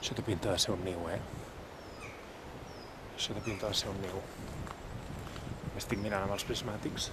Això té pinta de ser un niu, eh? Això té pinta de ser un niu. M'estic mirant amb els prismàtics.